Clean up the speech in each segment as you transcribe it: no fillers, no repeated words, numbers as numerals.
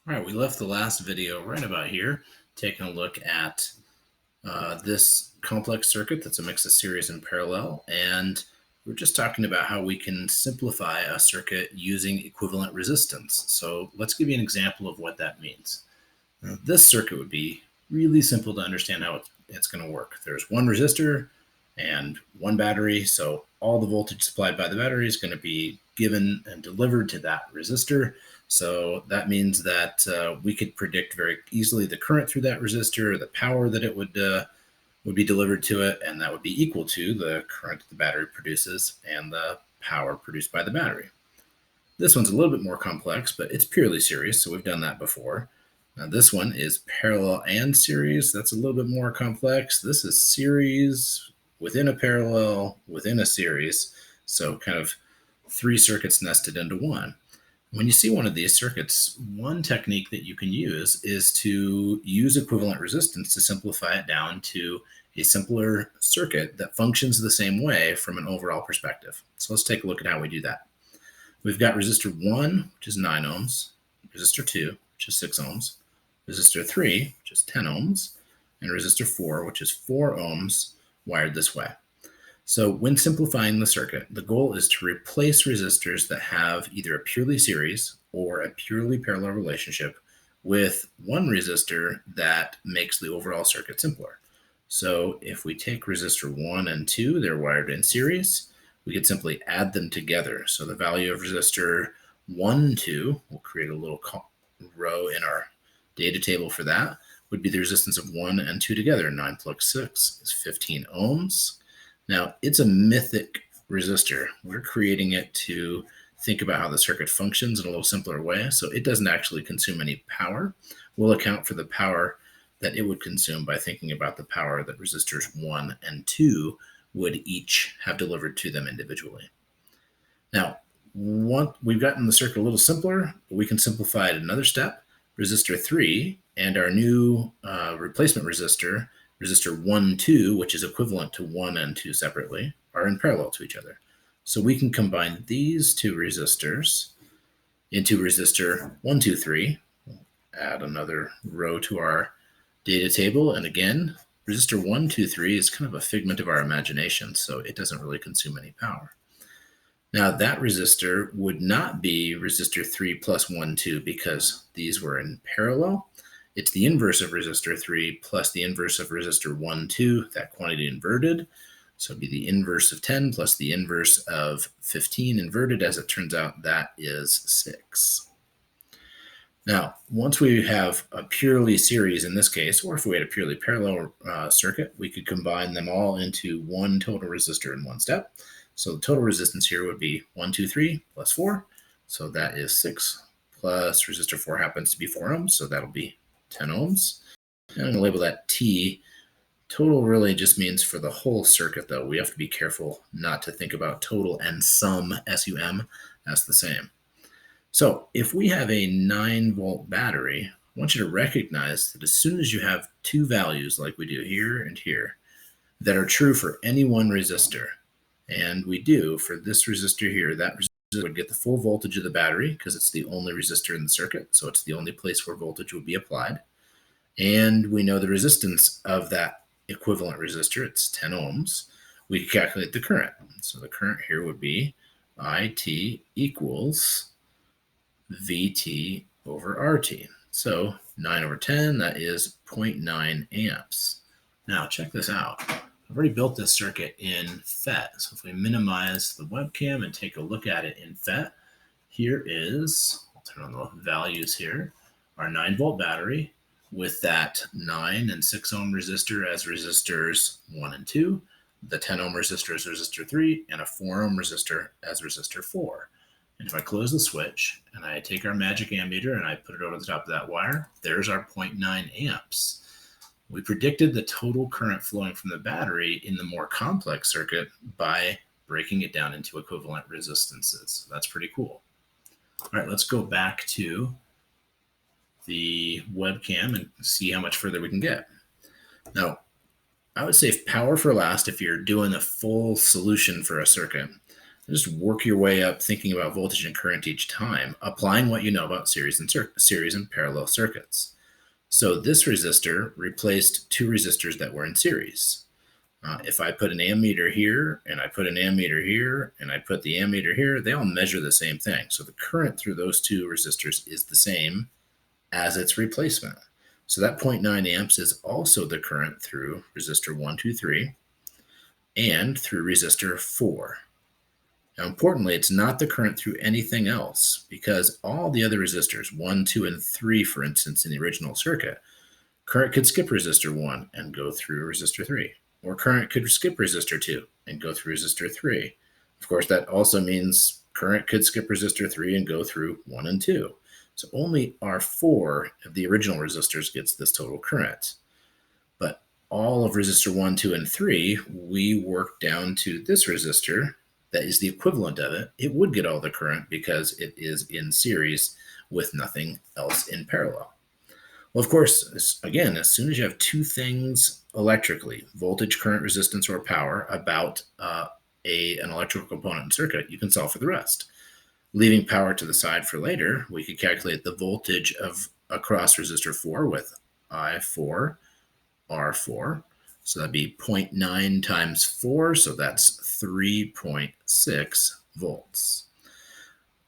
All right, we left the last video right about here, taking a look at this complex circuit that's a mix of series and parallel, and we're just talking about how we can simplify a circuit using equivalent resistance. So let's give you an example of what that means. Now, this circuit would be really simple to understand how it's going to work. There's one resistor and one battery, so all the voltage supplied by the battery is going to be given and delivered to that resistor. So that means that we could predict very easily the current through that resistor, the power that it would be delivered to it, and that would be equal to the current the battery produces and the power produced by the battery. This one's a little bit more complex, but it's purely series, so we've done that before. Now this one is parallel and series. That's a little bit more complex. This is series within a parallel within a series, so kind of three circuits nested into one. When you see one of these circuits, one technique that you can use is to use equivalent resistance to simplify it down to a simpler circuit that functions the same way from an overall perspective. So let's take a look at how we do that. We've got resistor 1, which is 9 ohms, resistor 2, which is 6 ohms, resistor 3, which is 10 ohms, and resistor 4, which is 4 ohms, wired this way. So when simplifying the circuit, the goal is to replace resistors that have either a purely series or a purely parallel relationship with one resistor that makes the overall circuit simpler. So if we take resistor 1 and 2, they're wired in series, we could simply add them together. So the value of resistor 1, 2, we'll create a little row in our data table for that, would be the resistance of 1 and 2 together. 9 plus 6 is 15 ohms. Now, it's a mythic resistor. We're creating it to think about how the circuit functions in a little simpler way, so it doesn't actually consume any power. We'll account for the power that it would consume by thinking about the power that resistors 1 and 2 would each have delivered to them individually. Now, we've gotten the circuit a little simpler, we can simplify it another step. Resistor 3 and our new replacement resistor, resistor 1, 2, which is equivalent to 1 and 2 separately, are in parallel to each other. So we can combine these two resistors into resistor 1, 2, 3. We'll add another row to our data table. And again, resistor 1, 2, 3 is kind of a figment of our imagination, so it doesn't really consume any power. Now that resistor would not be resistor 3 plus 1, 2 because these were in parallel. It's the inverse of resistor 3 plus the inverse of resistor 1, 2, that quantity inverted. So it'd be the inverse of 10 plus the inverse of 15 inverted. As it turns out, that is 6. Now, once we have a purely series in this case, or if we had a purely parallel circuit, we could combine them all into one total resistor in one step. So the total resistance here would be 1, 2, 3 plus 4. So that is 6 plus resistor 4 happens to be 4 ohms. So that'll be 10 ohms. And I'm going to label that T. Total really just means for the whole circuit, though. We have to be careful not to think about total and sum, S-U-M, as the same. So if we have a 9-volt battery, I want you to recognize that as soon as you have two values like we do here and here that are true for any one resistor, and we do for this resistor here, that resistor would get the full voltage of the battery because it's the only resistor in the circuit, so it's the only place where voltage would be applied. And we know the resistance of that equivalent resistor, it's 10 ohms. We can calculate the current. So the current here would be IT equals VT over RT. So 9 over 10, that is 0.9 amps. Now check this out. I've already built this circuit in FET. So if we minimize the webcam and take a look at it in FET, here is, I'll turn on the values here, our 9-volt battery with that 9 and 6 ohm resistor as resistors 1 and 2, the 10 ohm resistor as resistor 3, and a 4 ohm resistor as resistor 4. And if I close the switch and I take our magic ammeter and I put it over the top of that wire, there's our 0.9 amps. We predicted the total current flowing from the battery in the more complex circuit by breaking it down into equivalent resistances. That's pretty cool. All right, let's go back to the webcam and see how much further we can get. Now, I would say power for last if you're doing a full solution for a circuit. And just work your way up thinking about voltage and current each time, applying what you know about series and parallel circuits. So this resistor replaced two resistors that were in series. If I put an ammeter here, and I put an ammeter here, and I put the ammeter here, they all measure the same thing. So the current through those two resistors is the same as its replacement. So that 0.9 amps is also the current through resistor 1, 2, 3, and through resistor 4. Now, importantly, it's not the current through anything else, because all the other resistors, 1, 2, and 3, for instance, in the original circuit, current could skip resistor 1 and go through resistor 3. Or current could skip resistor 2 and go through resistor 3. Of course, that also means current could skip resistor 3 and go through 1 and 2. So only R4 of the original resistors gets this total current. But all of resistor 1, 2, and 3, we work down to this resistor that is the equivalent of it. It would get all the current because it is in series with nothing else in parallel. Well, of course, again, as soon as you have two things electrically, voltage, current, resistance, or power, about an electrical component in circuit, you can solve for the rest. Leaving power to the side for later, we could calculate the voltage of across resistor 4 with I4, R4. So that'd be 0.9 times 4, so that's 3.6 volts.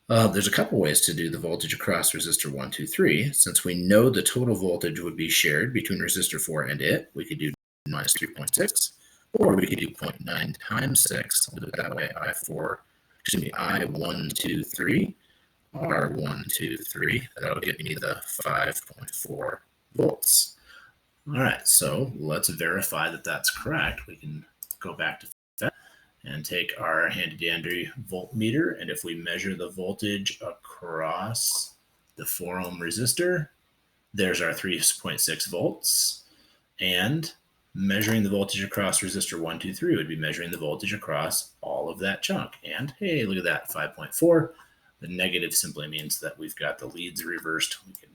There's a couple ways to do the voltage across resistor 1, 2, 3. Since we know the total voltage would be shared between resistor 4 and it, we could do minus 3.6, or we could do 0.9 times 6. We'll do it that way. I1, 2, 3, R1, 2, 3. That'll get me the 5.4 volts. All right, so let's verify that that's correct. We can go back to that and take our handy-dandy voltmeter, and if we measure the voltage across the 4 ohm resistor, there's our 3.6 volts. And measuring the voltage across resistor 1, 2, 3 would be measuring the voltage across all of that chunk. And hey, look at that, 5.4. The negative simply means that we've got the leads reversed. We can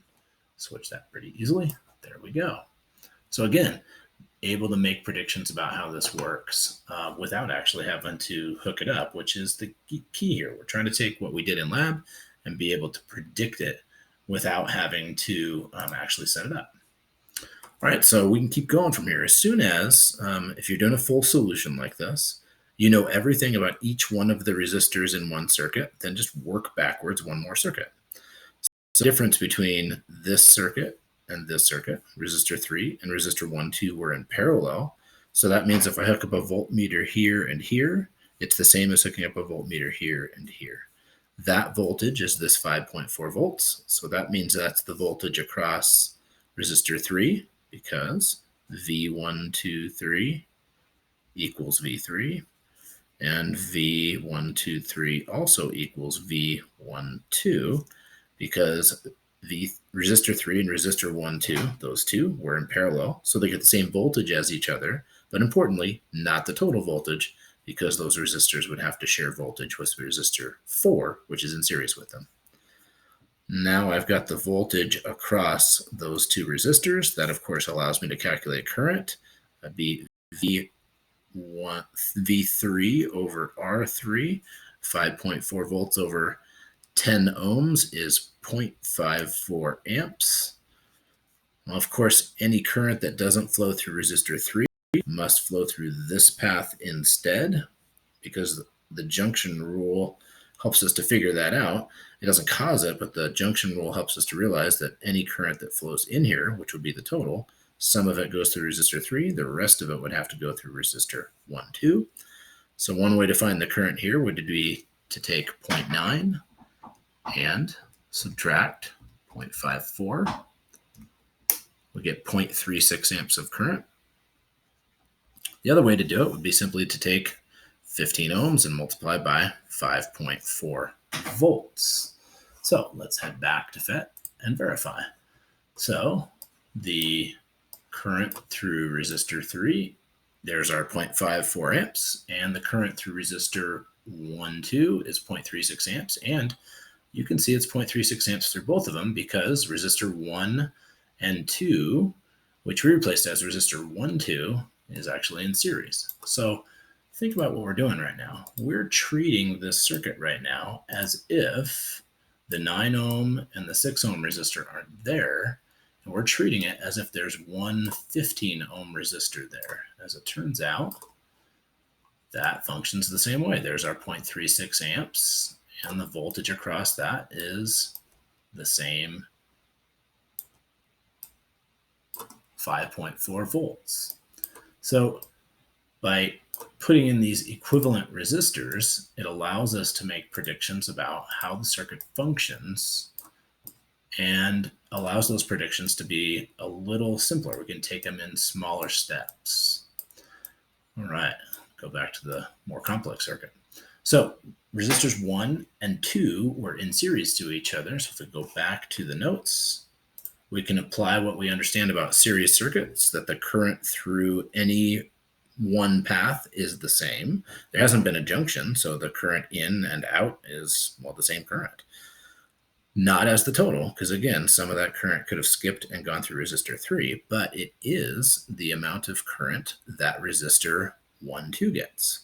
switch that pretty easily. There we go. So again, able to make predictions about how this works without actually having to hook it up, which is the key here. We're trying to take what we did in lab and be able to predict it without having to actually set it up. All right, so we can keep going from here. As soon as, if you're doing a full solution like this, you know everything about each one of the resistors in one circuit, then just work backwards one more circuit. So the difference between this circuit and this circuit, resistor 3 and resistor 1, 2 were in parallel. So that means if I hook up a voltmeter here and here, it's the same as hooking up a voltmeter here and here. That voltage is this 5.4 volts. So that means that's the voltage across resistor 3, because V123 equals V3, and V123 also equals V12, because resistor 3 and resistor 1, 2, those two were in parallel, so they get the same voltage as each other, but importantly, not the total voltage, because those resistors would have to share voltage with resistor 4, which is in series with them. Now I've got the voltage across those two resistors. That, of course, allows me to calculate current. That'd be V3 over R3. 5.4 volts over 10 ohms is 0.54 amps. Well, of course, any current that doesn't flow through resistor 3 must flow through this path instead, because the junction rule helps us to figure that out. It doesn't cause it, but the junction rule helps us to realize that any current that flows in here, which would be the total, some of it goes through resistor 3, the rest of it would have to go through resistor 1, 2. So one way to find the current here would be to take 0.9 and subtract 0.54. We get 0.36 amps of current. The other way to do it would be simply to take 15 ohms and multiply by 5.4 volts. So let's head back to FET and verify. So the current through resistor 3, there's our 0.54 amps, and the current through resistor 1, 2 is 0.36 amps, and you can see it's 0.36 amps through both of them because resistor 1 and 2, which we replaced as resistor 1, 2, is actually in series. So think about what we're doing right now. We're treating this circuit right now as if the 9 ohm and the 6 ohm resistor aren't there. And we're treating it as if there's one 15 ohm resistor there. As it turns out, that functions the same way. There's our 0.36 amps, and the voltage across that is the same 5.4 volts. So by putting in these equivalent resistors, it allows us to make predictions about how the circuit functions and allows those predictions to be a little simpler. We can take them in smaller steps. All right, go back to the more complex circuit. So resistors 1 and 2 were in series to each other. So if we go back to the notes, we can apply what we understand about series circuits, that the current through any one path is the same. There hasn't been a junction, so the current in and out is, well, the same current. Not as the total, because again, some of that current could have skipped and gone through resistor 3, but it is the amount of current that resistor 1, 2 gets.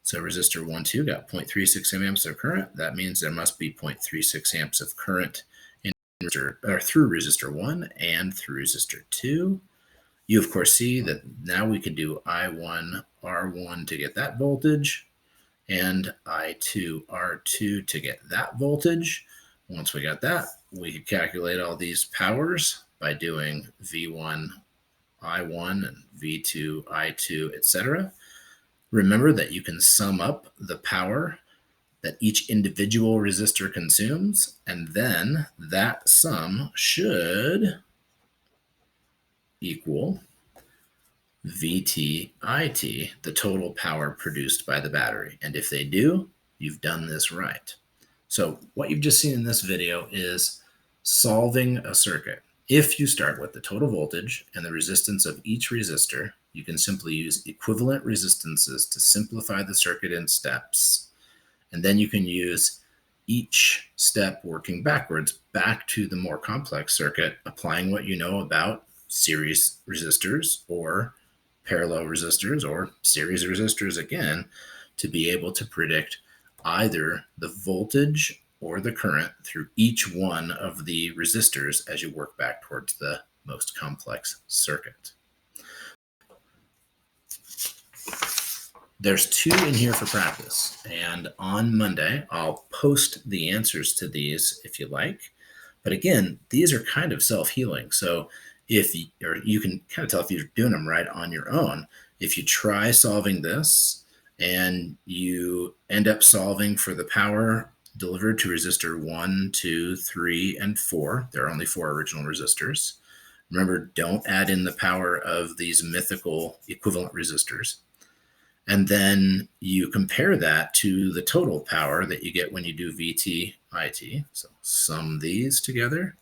So resistor 1, 2 got 0.36 amps of current. That means there must be 0.36 amps of current in resistor, or through resistor 1 and through resistor 2. You, of course, see that now we could do I1 R1 to get that voltage and I2 R2 to get that voltage. Once we got that, we could calculate all these powers by doing V1 I1 and V2 I2, etc. Remember that you can sum up the power that each individual resistor consumes, and then that sum should equal VT-IT, the total power produced by the battery. And if they do, you've done this right. So what you've just seen in this video is solving a circuit. If you start with the total voltage and the resistance of each resistor, you can simply use equivalent resistances to simplify the circuit in steps. And then you can use each step working backwards back to the more complex circuit, applying what you know about series resistors or parallel resistors or series resistors again, to be able to predict either the voltage or the current through each one of the resistors as you work back towards the most complex circuit. There's 2 in here for practice, and on Monday I'll post the answers to these if you like. But again, these are kind of self-healing, so if you can kind of tell if you're doing them right on your own. If you try solving this and you end up solving for the power delivered to resistor 1, 2, 3, and 4, there are only 4 original resistors. Remember, don't add in the power of these mythical equivalent resistors. And then you compare that to the total power that you get when you do VT-IT. So sum these together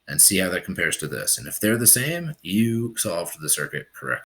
and see how that compares to this. And if they're the same, you solved the circuit correctly.